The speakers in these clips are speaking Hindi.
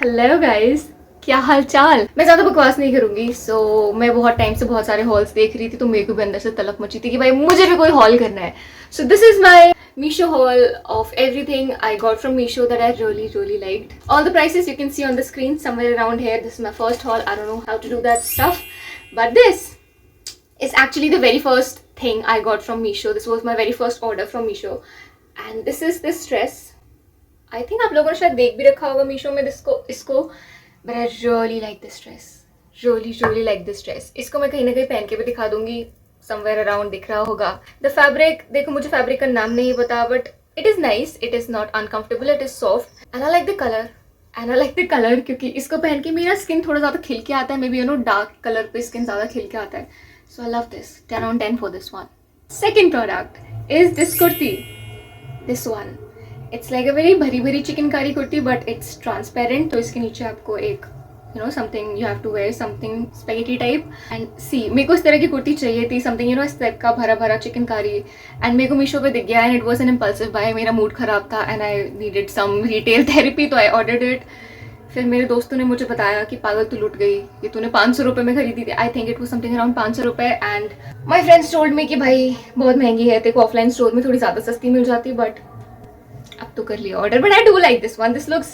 हेलो गाइस, क्या हाल चाल। मैं ज़्यादा बकवास नहीं करूंगी। मैं बहुत टाइम से बहुत सारे हॉल्स देख रही थी, तो मेरे को भी अंदर से तलब मची थी कि भाई मुझे भी कोई हॉल करना है। So this is my Meesho haul of everything I got from Meesho that I really liked. All the prices you can see on the screen somewhere around here. This is my first haul. I don't know how to do that stuff, but this is actually the very first thing I got from Meesho. This was my very first order from Meesho, and this is this dress. I think आप लोगों ने शायद देख भी रखा होगा मीशो में इसको but I really like this dress, really like this dress. इसको मैं कहीं ना कहीं पहन के भी दिखा दूंगी, समवेयर अराउंड दिख रहा होगा। द फैब्रिक देखो, मुझे फैब्रिक का नाम नहीं पता, but it is nice, it is not uncomfortable, it is soft and I like the colour क्योंकि इसको पहन के मेरा स्किन थोड़ा ज़्यादा खिल के आता है। मे बी डार्क कलर पे स्किन ज़्यादा खिल के आता है। So I love this, 10/10 for this one. Second product is this kurti, this one. It's like a very भरी भरी chikankari kurti, but it's transparent. तो इसके नीचे आपको एक something you have to wear, something spaghetti type. And see, मेरे को इस तरह की कुर्ती चाहिए थी, समथिंग इस टाइप का भरा भरा चिकनकारी। एंड मेरे को मीशो पे दिख गया and it was an impulsive buy. मेरा मूड खराब था and I needed some retail therapy, तो आई ऑर्डर्ड इट। फिर मेरे दोस्तों ने मुझे बताया कि पागल तू लुट गई, ये तूने 500 रुपये में खरीदी थी। I think it was something around 500 रुपये। And my friends told me कि भाई बहुत महंगी है, तेरे को ऑफलाइन स्टोर में थोड़ी ज़्यादा सस्ती मिल जाती, बट अब तो कर लिया order. But I do like this one, this looks,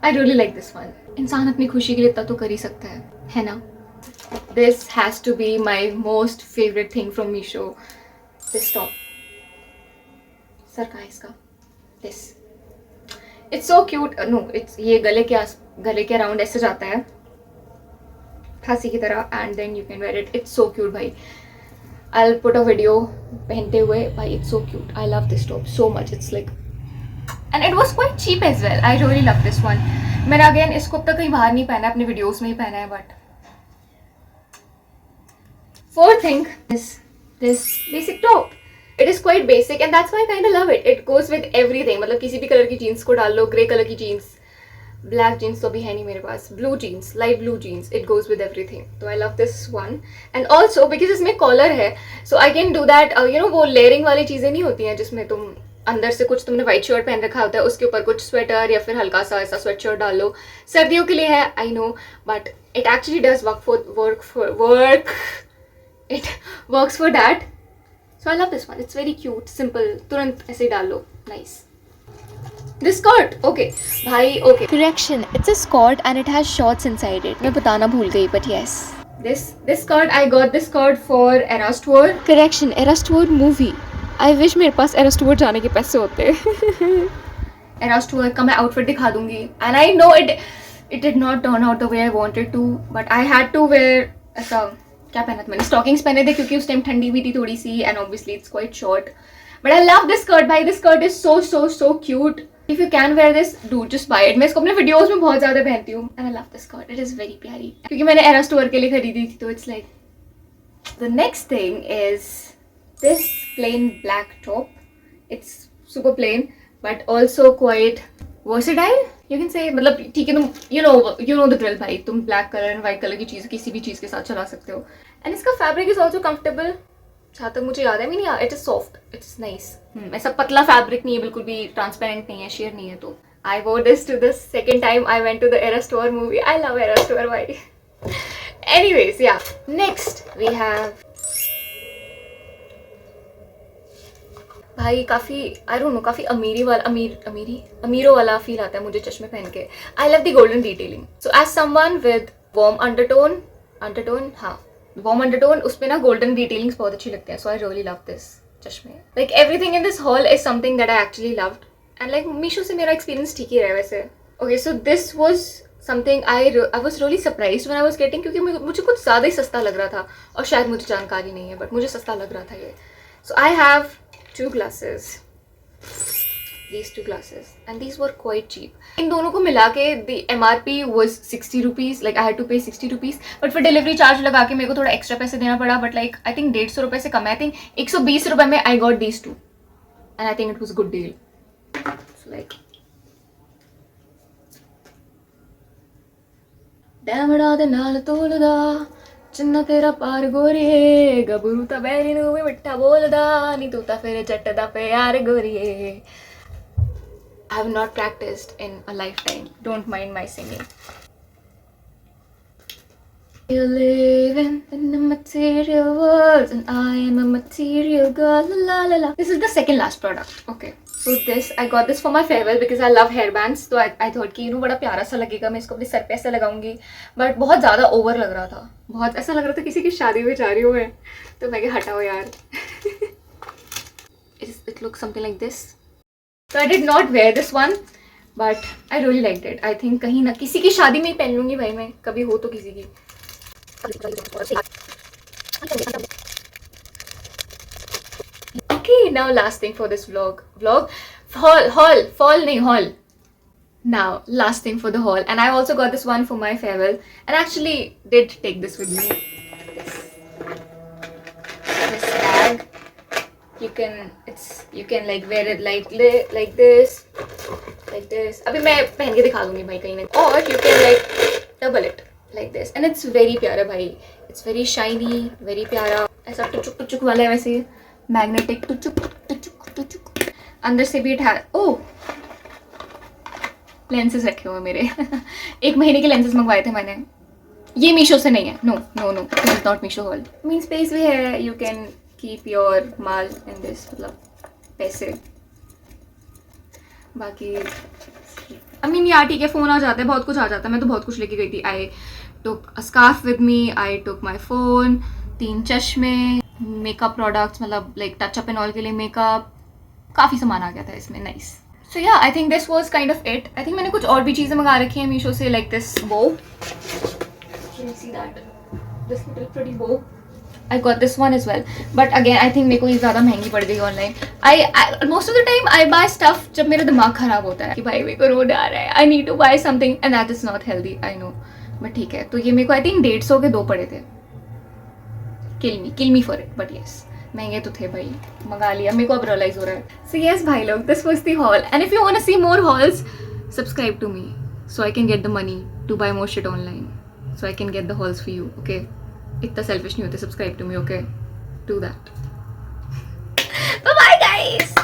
I really like this one. इंसान अपनी खुशी के लिए इतना तो कर ही सकता है ना। This has to be my most favourite thing from Meesho, this top. सर कहाँ है इसका? This it's so cute. No, it's ये गले के अराउंड ऐसे जाता है फांसी की तरह, and then you can wear it. It's so cute भाई। I'll put a video पहनते हुए भाई, it's so cute. I love this top so much. It's like, and it was quite cheap as well. I really love this one. मैंने अगेन इसको अब तक कहीं बाहर नहीं पहना है, अपने वीडियोस में ही पहना है। But fourth thing is this basic top. It is quite basic and that's why I kind of love it. It goes with everything. मतलब किसी भी कलर की जीन्स को डाल लो, ग्रे कलर की जीन्स, ब्लैक जीन्स तो अभी है नहीं मेरे पास, blue jeans, light blue jeans, it goes with everything. तो I love this one. And also because इसमें कॉलर है, so I can do that. वो लेयरिंग वाली चीज़ें नहीं होती हैं जिसमें तुम अंदर से कुछ, तुमने व्हाइट शर्ट पहन रखा होता है, उसके ऊपर कुछ स्वेटर या फिर हल्का सा ऐसा स्वेट शर्ट डाल लो। सर्दियों के लिए है, I know, but it actually does it works for that. So I love this one, it's very cute, simple, तुरंत ऐसे ही डाल लो, नाइस। This skirt, okay, भाई, okay. Correction, it's a skirt and it has shorts inside it. मैं बताना भूल गई, but yes. This skirt, I got this skirt for Eras Tour. Correction, Eras Tour movie. I wish मेरे पास Eras Tour जाने के पैसे होते। Eras Tour का मैं outfit दिखा दूंगी, and I know it did not turn out the way I wanted to, but I had to wear ऐसा, क्या पहना था मैंने, स्टॉकिंग्स पहने थे क्योंकि उस टाइम ठंडी भी थी थोड़ी सी, and obviously it's quite short. But I love this skirt, भाई, this skirt is so cute. If you can wear this, do just buy it. मैं इसको अपने वीडियोस में बहुत ज़्यादा पहनती हूँ and I love this skirt. It is very प्यारी क्योंकि मैंने Eras Tour के लिए खरीदी थी, तो it's like. The next thing is this plain black top. It's super plain but also quite versatile. You can say, मतलब ठीक है, तुम you know the drill भाई, तुम black color and white color की चीज़ किसी भी चीज़ के साथ चला सकते हो। And इसका fabric is also comfortable. जहाँ तक मुझे याद है, भी नहीं, it is soft, it's nice. ऐसा पतला फैब्रिक नहीं है, बिल्कुल भी ट्रांसपेरेंट नहीं है, शेयर नहीं है। तो I wore this to the second time I went to the Eras Tour movie. I love Eras Tour भाई। Anyways, yeah next we have भाई, काफ़ी आई डोंट नो, काफ़ी अमीरों वाला फील आता है मुझे चश्मे पहन के। I love the golden detailing. So as someone with warm undertone, हाँ, वार्म अंडरटोन, उस पे ना गोल्डन डिटेलिंग्स बहुत अच्छी लगते हैं। So I really love this चश्मे। Like everything in this haul is something that I actually loved, and like Meesho से मेरा एक्सपीरियंस ठीक ही रहा है वैसे। Okay, so this was something I was really surprised when I was getting, क्योंकि मुझे कुछ ज़्यादा ही सस्ता लग रहा था, और शायद मुझे जानकारी नहीं है बट मुझे सस्ता लग रहा था ये। सो I have 2 glasses, these 2 glasses, and these were quite cheap. इन दोनों को मिला के the MRP was 60 rupees, like I had to pay 60 rupees, but for delivery charge लगा के मेरे को थोड़ा एक्स्ट्रा पैसे देना पड़ा, but like I think 150 रुपये से कम है। I think 120 रुपये में I got these 2, and I think it was a good deal. So like, ਡੈਮੜਾ ਦੇ ਨਾਲ ਤੋਲਦਾ ਚੰਨਾ ਤੇਰਾ ਪਾਰ ਗੋਰੀਏ, ਗੱਭਰੂ ਤਾਂ ਬੈਰੀ ਨੂੰ ਵੀ ਮਿੱਠਾ ਬੋਲਦਾ, ਨੀ ਤੂੰ ਤਾਂ ਫਿਰ ਜੱਟ ਦਾ ਪਿਆਰ ਗੋਰੀਏ। I have not practiced in a lifetime. Don't mind my singing. You live in the material world and I am a material girl. La la la la. This is the second last product. Okay. So this I got this for my farewell because I love hairbands. तो I thought कि बड़ा प्यारा सा लगेगा, मैं इसको अपने सर पे ऐसे लगाऊंगी. But बहुत ज़्यादा ओवर लग रहा था. बहुत ऐसा लग रहा था किसी की शादी में जा रही हूँ मैं. तो मैं हटाओ यार. It looks something like this. So I did not wear this one, but I really liked it. I think कहीं ना किसी की शादी में ही पहन लूँगी भाई मैं, कभी हो तो किसी की. Okay, now last thing for this vlog. Haul. Now, last thing for the haul. And I also got this one for my farewell. And actually did take this with me. This bag. You can like wear it like this. Like this. अभी मैं पहन के दिखा दूँगी भाई कहीं ना. Or you can like double it like this. And it's very प्यारा भाई. It's very shiny, very प्यारा. ऐसा टुचुक वाला है वैसे. Magnetic टुचुक. अंदर से भी लेंसेज रखे हुए मेरे. 1 महीने के लेंसेज मंगवाए थे मैंने. ये मीशो से नहीं है. No this is not Meesho haul. Mean space भी है. यू कैन कीप योर माल इन दिस, मतलब पैसे. बाकी आई मीन यार ठीक है, फ़ोन आ जाता है, बहुत कुछ आ जाता है. मैं तो बहुत कुछ लेके गई थी. I took a scarf with me, I took my phone, 3 चश्मे, मेकअप प्रोडक्ट्स, मतलब लाइक टचअप एंड ऑल के लिए मेकअप. काफ़ी सामान आ गया था इसमें. Nice. So yeah, I think this was kind of it. I think मैंने कुछ और भी चीज़ें मंगा रखी हैं मीशो से, like this bow. Can you see that? This little pretty bow. I got this one as well. But again, I think मेरे को ये ज़्यादा महंगी पड़ गई online. I most of the time I buy stuff जब मेरा दिमाग ख़राब होता है कि भाई मेरे को रोने आ रहा है. I need to buy something and that is not healthy. I know. But ठीक है. तो ये मेरे को I think 150 के 2 पड़े थे. Kill me for it. But yes. महंगे तो थे भाई, मंगा लिया. मेरे को अब रियलाइज हो रहा है. सो यस भाई लोग, this was the haul. And if you want to see more hauls, subscribe to me so I can get the money to buy more shit online, so I can get the hauls for you. Okay, इतना सेल्फिश नहीं होते. Subscribe to me. Okay, do that. Bye bye guys.